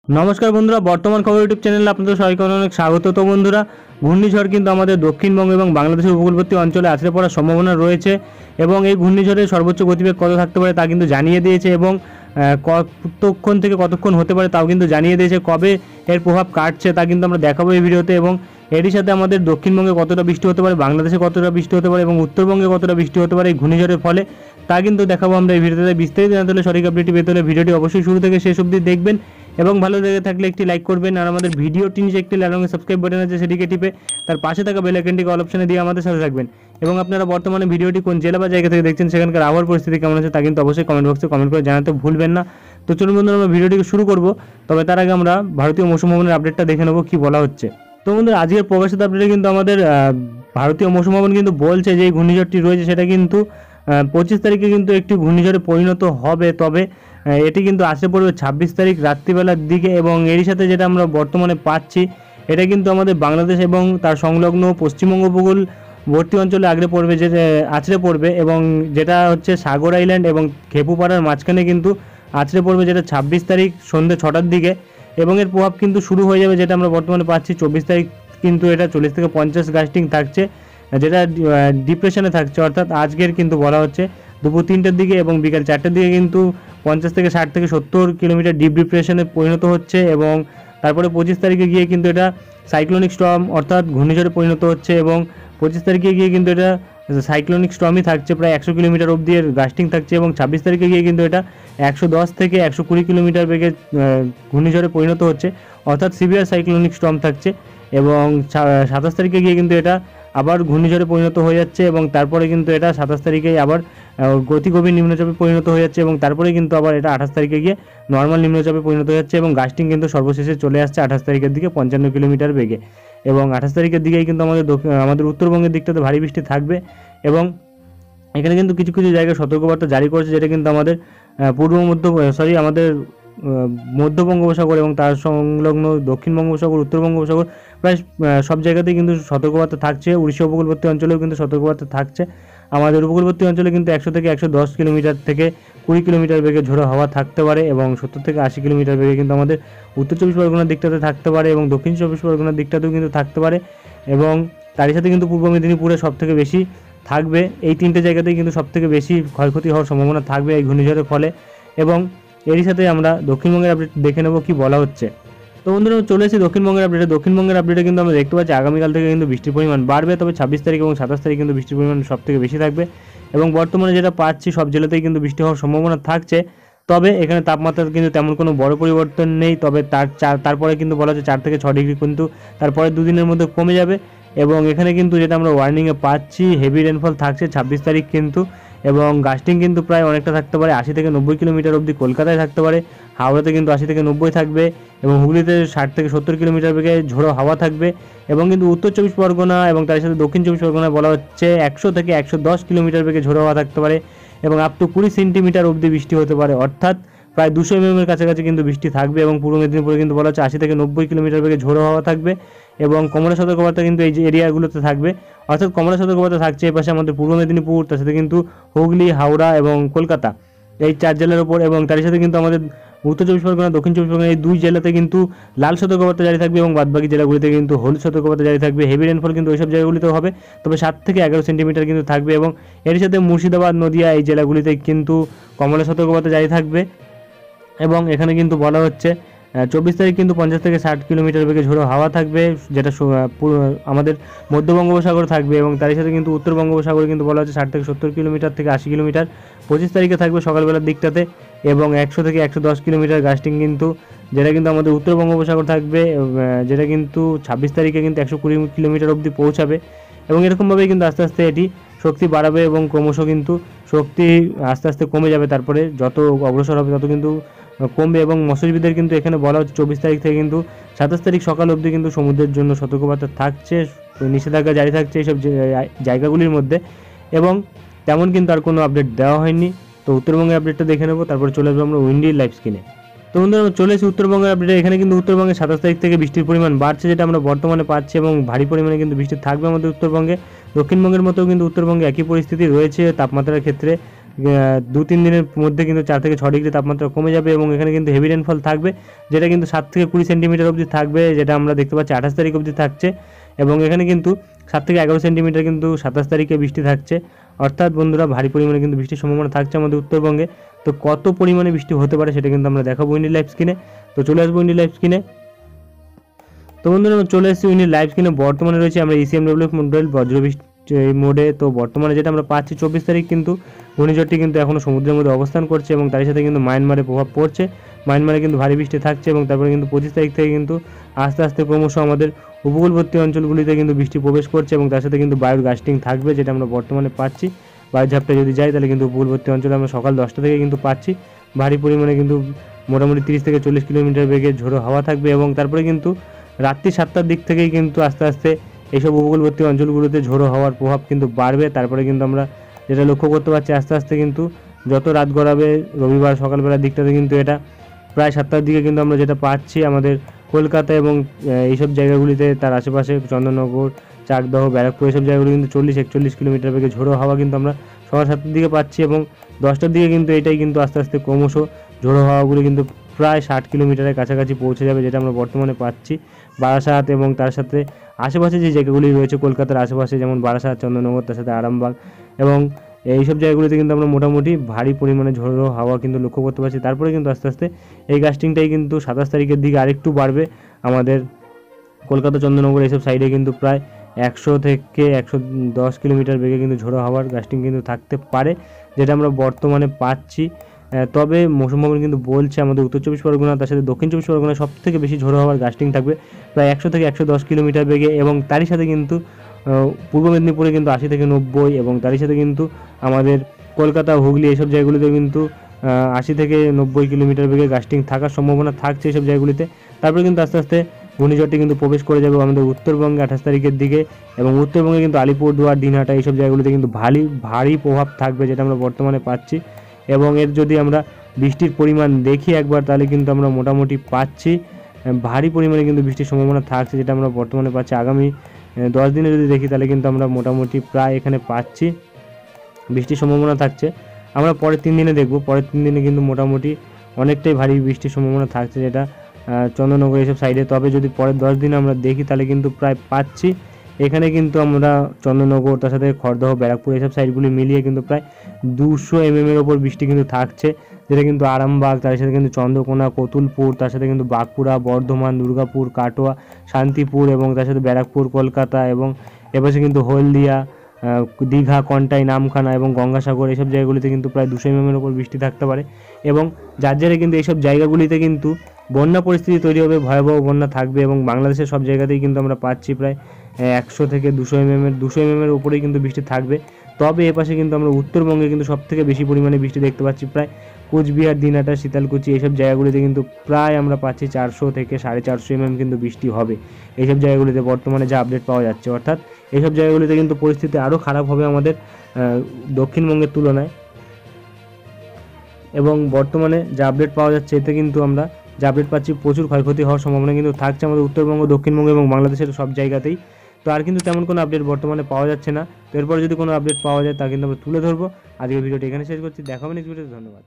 নমস্কার বন্ধুরা, বর্তমান খবর ইউটিউব চ্যানেলে আপনাদের সবাইকে অনেক স্বাগত। তো বন্ধুরা, ঘূর্ণিঝড় কিন্তু আমাদের দক্ষিণবঙ্গ এবং বাংলাদেশের উপকূলবর্তী অঞ্চলে আছড়ে পড়ার সম্ভাবনা রয়েছে এবং এই ঘূর্ণিঝড়ের সর্বোচ্চ গতিবেগ কত থাকতে পারে তা কিন্তু জানিয়ে দিয়েছে এবং কতক্ষণ থেকে কতক্ষণ হতে পারে তাও কিন্তু জানিয়ে দিয়েছে। কবে এর প্রভাব কাটছে তা কিন্তু আমরা দেখাবো এই ভিডিওতে এবং এরই সাথে আমাদের দক্ষিণবঙ্গে কতটা বৃষ্টি হতে পারে, বাংলাদেশে কতটা বৃষ্টি হতে পারে এবং উত্তরবঙ্গে কতটা বৃষ্টি হতে পারে এই ঘূর্ণিঝড়ের ফলে তা কিন্তু দেখাবো আমরা এই ভিডিওতে। বিস্তারিত জানতে হলে সঠিক আপডেটটি পেতে হলে ভিডিওটি অবশ্যই শুরু থেকে শেষ অবধি দেখবেন এবং ভালো লেগে থাকলে একটি লাইক করবেন আর আমাদের ভিডিওটি নিচে একটি লাল রঙের সাবস্ক্রাইব বাটন আছে সেটিকে টিপে তার পাশে থাকা বেল আইকনটিকে অল অপশনে দিয়ে আমাদের সাথে থাকবেন। এবং আপনারা বর্তমানে ভিডিওটি কোন জেলা বা জায়গা থেকে দেখছেন, সেখানকার আবহাওয়ার পরিস্থিতি কেমন আছে তা কিন্তু অবশ্যই কমেন্ট বক্সে কমেন্ট করে জানাতে ভুলবেন না। তো চলুন বন্ধুরা, আমরা ভিডিওটিকে শুরু করব। তবে তার আগে আমরা ভারতীয় মৌসুম ভবনের আপডেটটা দেখে নেব কি বলা হচ্ছে। তো বন্ধুরা, আজকের প্রকাশিত আপডেটে কিন্তু আমাদের ভারতীয় মৌসুম ভবন কিন্তু বলছে যে এই ঘূর্ণিঝড়টি রয়েছে সেটা কিন্তু 25 তারিখে কিন্তু একটি ঘূর্ণিঝড়ে পরিণত হবে। তবে এটি কিন্তু আসে পড়বে 26 তারিখ রাত্রিবেলার দিকে এবং এরই সাথে যেটা আমরা বর্তমানে পাচ্ছি এটা কিন্তু আমাদের বাংলাদেশ এবং তার সংলগ্ন পশ্চিমবঙ্গ উপকূলবর্তী অঞ্চলে আছড়ে পড়বে এবং যেটা হচ্ছে সাগর আইল্যান্ড এবং খেপুপাড়ার মাঝখানে কিন্তু আছড়ে পড়বে, যেটা 26 তারিখ সন্ধ্যে 6টার দিকে এবং এর প্রভাব কিন্তু শুরু হয়ে যাবে যেটা আমরা বর্তমানে পাচ্ছি 24 তারিখ কিন্তু এটা 40 থেকে 50 গাস্টিং থাকছে, যেটা ডিপ্রেশনে থাকছে। অর্থাৎ আজকের কিন্তু বলা হচ্ছে দুপুর 3টার দিকে এবং বিকাল 4টার দিকে কিন্তু 50 থেকে 60 থেকে 70 কিলোমিটার ডিপ ডিপ্রেশনে পরিণত হচ্ছে এবং তারপরে 25 তারিখে গিয়ে কিন্তু এটা সাইক্লোনিক স্টর্ম অর্থাৎ ঘূর্ণিঝড়ে পরিণত হচ্ছে এবং 25 তারিখে গিয়ে কিন্তু এটা সাইক্লোনিক স্টর্মই থাকছে, প্রায় 100 কিলোমিটার অবধি এর গাস্টিং থাকছে এবং 26 তারিখে গিয়ে কিন্তু এটা 110 থেকে 120 কিলোমিটার বেগে ঘূর্ণিঝড়ে পরিণত হচ্ছে, অর্থাৎ সিভিয়ার সাইক্লোনিক স্টর্ম থাকছে এবং 27 তারিখে গিয়ে কিন্তু এটা আবার ঘূর্ণিঝড়ে পরিণত হয়ে যাচ্ছে এবং তারপরে কিন্তু এটা 27 তারিখেই আবার গতিগভীর নিম্নচাপে পরিণত হয়ে যাচ্ছে এবং তারপরে কিন্তু আবার এটা 28 তারিখে গিয়ে নর্মাল নিম্নচাপে পরিণত হয়ে যাচ্ছে এবং গাস্টিং কিন্তু সর্বশেষে চলে আসছে 28 তারিখের দিকে 55 কিলোমিটার বেগে এবং 28 তারিখের দিকেই কিন্তু আমাদের উত্তরবঙ্গের দিকটাতে ভারী বৃষ্টি থাকবে এবং এখানে কিন্তু কিছু কিছু জায়গায় সতর্কবার্তা জারি করেছে, যেটা কিন্তু আমাদের আমাদের মধ্য বঙ্গোপসাগর এবং তার সংলগ্ন দক্ষিণ বঙ্গোপসাগর, উত্তর বঙ্গোপসাগর প্রায় সব জায়গাতেই কিন্তু সতর্কবার্তা থাকছে। উড়িষ্যা উপকূলবর্তী অঞ্চলেও কিন্তু সতর্কবার্তা থাকছে। আমাদের উপকূলবর্তী অঞ্চলে কিন্তু 100 থেকে 110 কিলোমিটার থেকে 20 কিলোমিটার বেগে ঝোড়ো হাওয়া থাকতে পারে এবং 70 থেকে 80 কিলোমিটার বেগে কিন্তু আমাদের উত্তর চব্বিশ পরগনার দিকটাতে থাকতে পারে এবং দক্ষিণ চব্বিশ পরগনার দিকটাতেও কিন্তু থাকতে পারে এবং তারই সাথে কিন্তু পূর্ব মেদিনীপুরে সবথেকে বেশি থাকবে। এই তিনটে জায়গাতেই কিন্তু সবথেকে বেশি ক্ষয়ক্ষতি হওয়ার সম্ভাবনা থাকবে এই ঘূর্ণিঝড়ের ফলে এবং এরই সাথে আমরা দক্ষিণবঙ্গের আপডেট দেখে নেব কি বলা হচ্ছে। তো বন্ধুরা, চলে এসেছি দক্ষিণবঙ্গের আপডেটে কিন্তু আমরা দেখতে পাচ্ছি আগামীকাল থেকে কিন্তু বৃষ্টির পরিমাণ বাড়বে। তবে 26 তারিখ এবং 27 তারিখ কিন্তু বৃষ্টির পরিমাণ সব থেকে বেশি থাকবে এবং বর্তমানে যেটা পাচ্ছি সব জেলাতেই কিন্তু বৃষ্টি হওয়ার সম্ভাবনা থাকছে। তবে এখানে তাপমাত্রার কিন্তু তেমন কোনো বড় পরিবর্তন নেই। তবে তারপরে কিন্তু বলা হচ্ছে 4 থেকে 6 ডিগ্রি কিন্তু তারপরে দুদিনের মধ্যে কমে যাবে এবং এখানে কিন্তু যেটা আমরা ওয়ার্নিংয়ে পাচ্ছি হেভি রেনফল থাকছে 26 তারিখ কিন্তু এবং গাস্টিং কিন্তু প্রায় অনেকটা থাকতে পারে, 80 থেকে 90 কিলোমিটার অবধি কলকাতায় থাকতে পারে, হাওড়াতে কিন্তু 80 থেকে 90 থাকবে এবং হুগলিতে 60 থেকে 70 কিলোমিটার বেগে ঝোড়ো হাওয়া থাকবে এবং কিন্তু উত্তর চব্বিশ পরগনা এবং তার সাথে দক্ষিণ চব্বিশ পরগনায় বলা হচ্ছে 100 থেকে 110 কিলোমিটার বেগে ঝোড়ো হাওয়া থাকতে পারে এবং আপ টু 20 সেন্টিমিটার অবধি বৃষ্টি হতে পারে, অর্থাৎ প্রায় 200 mm এর কাছাকাছি কিন্তু বৃষ্টি থাকবে এবং পূর্ব মেদিনীপুরে কিন্তু বলা হচ্ছে 80 থেকে 90 কিলোমিটার বেগে ঝোড়ো হাওয়া থাকবে এবং কমলা সতর্কবার্তা কিন্তু এই যে এরিয়াগুলোতে থাকবে, অর্থাৎ কমলা সতর্কবার্তা থাকছে এই পাশে আমাদের পূর্ব মেদিনীপুর, তার সাথে কিন্তু হুগলি, হাওড়া এবং কলকাতা এই 4 জেলার উপর এবং তার সাথে কিন্তু আমাদের উত্তর চব্বিশ পরগনা, দক্ষিণ চব্বিশ পরগনা এই 2 জেলাতে কিন্তু লাল সতর্কবার্তা জারি থাকবে এবং বাদবাকি জেলাগুলিতে কিন্তু হলুদ সতর্কবার্তা জারি থাকবে। হেভি রেনফল কিন্তু ওইসব জায়গাগুলিতেও হবে, তবে 7 থেকে 11 সেন্টিমিটার কিন্তু থাকবে এবং এর সাথে মুর্শিদাবাদ, নদিয়া এই জেলাগুলিতে কিন্তু কমলা সতর্কবার্তা জারি থাকবে এবং এখানে কিন্তু বলা হচ্ছে 24 তারিখ কিন্তু 50 থেকে 60 কিলোমিটার বেগে ঝোড়ো হাওয়া থাকবে, যেটা আমাদের মধ্য বঙ্গোপসাগর থাকবে এবং তার সাথে কিন্তু উত্তর বঙ্গোপসাগরে কিন্তু বলা হচ্ছে 60 থেকে 70 কিলোমিটার থেকে 80 কিলোমিটার 25 তারিখে থাকবে সকালবেলার দিকটাতে এবং 100 থেকে 110 কিলোমিটার গাস্টিং কিন্তু যেটা কিন্তু আমাদের উত্তর বঙ্গোপসাগর থাকবে, যেটা কিন্তু 26 তারিখে কিন্তু 120 কিলোমিটার অবধি পৌঁছাবে এবং এরকমভাবেই কিন্তু আস্তে আস্তে এটি শক্তি বাড়াবে এবং ক্রমশ কিন্তু শক্তি আস্তে আস্তে কমে যাবে, তারপরে যত অগ্রসর হবে তত কিন্তু কমবে এবং মৎস্যজীবীদের কিন্তু এখানে বলা হচ্ছে 24 তারিখ থেকে কিন্তু 27 তারিখ সকাল অবধি কিন্তু সমুদ্রের জন্য সতর্কবার্তা থাকছে, নিষেধাজ্ঞা জারি থাকছে এইসব জায়গাগুলির মধ্যে এবং তেমন কিন্তু আর কোনো আপডেট দেওয়া হয়নি। তো উত্তরবঙ্গের আপডেটটা দেখে নেবো, তারপর চলে আসবো আমরা উইন্ডি লাইভ স্ক্রিনে। তো বন্ধুরা, চলে এসেছি উত্তরবঙ্গের আপডেটে। এখানে কিন্তু উত্তরবঙ্গে 27 তারিখ থেকে বৃষ্টির পরিমাণ বাড়ছে, যেটা আমরা বর্তমানে পাচ্ছি এবং ভারী পরিমাণে কিন্তু বৃষ্টি থাকবে আমাদের উত্তরবঙ্গে। দক্ষিণবঙ্গের মতো কিন্তু উত্তরবঙ্গে একই পরিস্থিতি রয়েছে তাপমাত্রার ক্ষেত্রে। 2-3 দিনের মধ্যে কিন্তু 4 থেকে 6 ডিগ্রি তাপমাত্রা কমে যাবে এবং এখানে কিন্তু হেভি রেনফল থাকবে, যেটা কিন্তু 7 থেকে 20 সেন্টিমিটার অবধি থাকবে, যেটা আমরা দেখতে পাচ্ছি 28 তারিখ অবধি থাকছে। এবং এখানে কিন্তু 7 থেকে 11 সেন্টিমিটার কিন্তু 27 তারিখে বৃষ্টি থাকছে। অর্থাৎ বন্ধুরা ভারী পরিমাণে কিন্তু বৃষ্টির সম্ভাবনা থাকছে আমাদের উত্তরবঙ্গে। তো কত পরিমাণে বৃষ্টি হতে পারে সেটা কিন্তু আমরা দেখাবো উইন্ডি লাইভ স্ক্রিনে। তো চলে আসবো উইন্ডি লাইভ স্ক্রিনে। তো বন্ধুরা আমরা চলে এসেছি উইন্ডি লাইভ স্ক্রিনে। বর্তমানে রয়েছে আমরা ECMWF মডেল বজ্রবৃষ্টি মোডে। তো বর্তমানে যেটা আমরা পাচ্ছি 24 তারিখ কিন্তু ঘূর্ণিঝড়টি কিন্তু এখনও সমুদ্রের মধ্যে অবস্থান করছে এবং তার সাথে কিন্তু মায়ানমারে প্রভাব পড়ছে। মায়ানমারে কিন্তু ভারী বৃষ্টি থাকছে এবং তারপরে কিন্তু 25 তারিখ থেকে কিন্তু আস্তে আস্তে ক্রমশ আমাদের উপকূলবর্তী অঞ্চলগুলিতে কিন্তু বৃষ্টি প্রবেশ করছে এবং তার সাথে কিন্তু বায়ুর গাস্টিং থাকবে, যেটা আমরা বর্তমানে পাচ্ছি। বায়ুর ঝাপটা যদি যায় তাহলে কিন্তু উপকূলবর্তী অঞ্চলে আমরা সকাল 10টা থেকে কিন্তু পাচ্ছি ভারী পরিমাণে কিন্তু মোটামুটি 30 থেকে 40 কিলোমিটার বেগে ঝোড়ো হাওয়া থাকবে এবং তারপরে কিন্তু রাত্রি 7টার দিক থেকেই কিন্তু আস্তে আস্তে এইসব উপকূলবর্তী অঞ্চলগুলোতে ঝোড়ো হওয়ার প্রভাব কিন্তু বাড়বে। তারপরে কিন্তু আমরা যেটা লক্ষ্য করতে পারছি আস্তে আস্তে কিন্তু যত রাত গড়াবে রবিবার সকালবেলার দিকটাতে কিন্তু এটা প্রায় 7টার দিকে কিন্তু আমরা যেটা পাচ্ছি আমাদের কলকাতা এবং এইসব জায়গাগুলিতে তার আশেপাশে চন্দননগর, চাকদহ, ব্যারাকপুর এইসব জায়গাগুলি কিন্তু 40-41 কিলোমিটার বেগে ঝোড়ো হাওয়া কিন্তু আমরা সকাল 7টার দিকে পাচ্ছি এবং 10টার দিকে কিন্তু এটাই কিন্তু আস্তে আস্তে ক্রমশ ঝোড়ো হাওয়াগুলি কিন্তু প্রায় 60 কিলোমিটারের কাছাকাছি পৌঁছে যাবে, যেটা আমরা বর্তমানে পাচ্ছি বারাসাত এবং তার সাথে আশেপাশে যে জায়গাগুলি রয়েছে কলকাতার আশেপাশে, যেমন বারাসাত, চন্দননগর, তার সাথে আরামবাগ এবং এইসব জায়গাগুলিতে কিন্তু আমরা মোটামুটি ভারী পরিমাণে ঝোড়ো হাওয়া কিন্তু লক্ষ্য করতে পারছি। তারপরে কিন্তু আস্তে আস্তে এই গাস্টিংটাই কিন্তু 27 তারিখের দিকে আরেকটু বাড়বে। আমাদের কলকাতা, চন্দননগর এইসব সাইডে কিন্তু প্রায় 100 থেকে 110 কিলোমিটার বেগে কিন্তু ঝোড়ো হাওয়ার গাস্টিং কিন্তু থাকতে পারে, যেটা আমরা বর্তমানে পাচ্ছি। তবে মৌসুম ভবন কিন্তু বলছে আমাদের উত্তর 24 পরগনা তার সাথে দক্ষিণ 24 পরগনা সব থেকে বেশি ঝোড়ো হাওয়ার গাস্টিং থাকবে প্রায় 100 থেকে 110 কিলোমিটার বেগে এবং তারই সাথে কিন্তু পূর্ব মেদিনীপুরে কিন্তু 80 থেকে 90 এবং তারই সাথে কিন্তু আমাদের কলকাতা, হুগলি এইসব জায়গাগুলিতে কিন্তু 80 থেকে 90 কিলোমিটার বেগে গাস্টিং থাকার সম্ভাবনা থাকছে এইসব জায়গাগুলিতে। তারপরে কিন্তু আস্তে আস্তে ঘূর্ণিঝড়টি কিন্তু প্রবেশ করে যাবে আমাদের উত্তরবঙ্গে 28 তারিখের দিকে এবং উত্তরবঙ্গে কিন্তু আলিপুরদুয়ার, দিনহাটা এইসব জায়গাগুলিতে কিন্তু ভারী প্রভাব থাকবে, যেটা আমরা বর্তমানে পাচ্ছি। এবং এর যদি আমরা বৃষ্টির পরিমাণ দেখি একবার তাহলে কিন্তু আমরা মোটামুটি পাচ্ছি ভারী পরিমাণে কিন্তু বৃষ্টির সম্ভাবনা থাকছে, যেটা আমরা বর্তমানে পাচ্ছি। আগামী 10 দিনে যদি দেখি তাহলে কিন্তু আমরা মোটামুটি প্রায় এখানে পাচ্ছি বৃষ্টির সম্ভাবনা থাকছে। আমরা পরের 3 দিনে দেখব, পরের 3 দিনে কিন্তু মোটামুটি অনেকটাই ভারী বৃষ্টির সম্ভাবনা থাকছে, যেটা চন্দননগর এইসব সাইডে। তবে যদি পরের 10 দিনে আমরা দেখি তাহলে কিন্তু প্রায় পাচ্ছি এখানে কিন্তু আমরা চন্দননগর, তার সাথে খড়দহ, ব্যারাকপুর এইসব সাইডগুলি মিলিয়ে কিন্তু প্রায় 200 mm ওপর বৃষ্টি কিন্তু থাকছে, যেটা কিন্তু আরামবাগ, তার সাথে কিন্তু চন্দ্রকোনা, কতুলপুর, তার সাথে কিন্তু বাঁকুড়া, বর্ধমান, দুর্গাপুর, কাটোয়া, শান্তিপুর এবং তার সাথে ব্যারাকপুর, কলকাতা এবং এপাশে কিন্তু হলদিয়া, দীঘা, কন্টাই, নামখানা এবং গঙ্গাসাগর এইসব জায়গাগুলিতে কিন্তু প্রায় 200 mm ওপর বৃষ্টি থাকতে পারে এবং যার জেরে কিন্তু এইসব জায়গাগুলিতে কিন্তু বন্যা পরিস্থিতি তৈরি হবে, ভয়াবহ বন্যা থাকবে এবং বাংলাদেশের সব জায়গাতেই কিন্তু আমরা পাচ্ছি প্রায় 100 থেকে 200 mm এর উপরেই কিন্তু বৃষ্টি থাকবে। তবে এপাশে কিন্তু আমরা উত্তরবঙ্গে কিন্তু সব থেকে বেশি পরিমাণে বৃষ্টি দেখতে পাচ্ছি, প্রায় কোচবিহার, দিনহাটা, শীতলকুচি এইসব জায়গাগুলিতে কিন্তু প্রায় আমরা পাচ্ছি 400 থেকে 450 mm কিন্তু বৃষ্টি হবে এইসব জায়গাগুলিতে বর্তমানে যা আপডেট পাওয়া যাচ্ছে। অর্থাৎ এইসব জায়গাগুলিতে কিন্তু পরিস্থিতি আরও খারাপ হবে আমাদের দক্ষিণবঙ্গের তুলনায় এবং বর্তমানে যা আপডেট পাওয়া যাচ্ছে এতে কিন্তু আমরা যা আপডেট পাচ্ছি প্রচুর ক্ষয়ক্ষতি হওয়ার সম্ভাবনা কিন্তু থাকছে আমাদের উত্তরবঙ্গ, দক্ষিণবঙ্গ এবং বাংলাদেশের সব জায়গাতেই। তো আর কিন্তু তেমন কোনো আপডেট বর্তমানে পাওয়া যাচ্ছে না। তো এরপরে যদি কোনো আপডেট পাওয়া যায় তা কিন্তু আমরা তুলে ধরবো। আজকের ভিডিওটি এখানে শেষ করছি, দেখা হবে নেক্সট ভিডিওতে। ধন্যবাদ।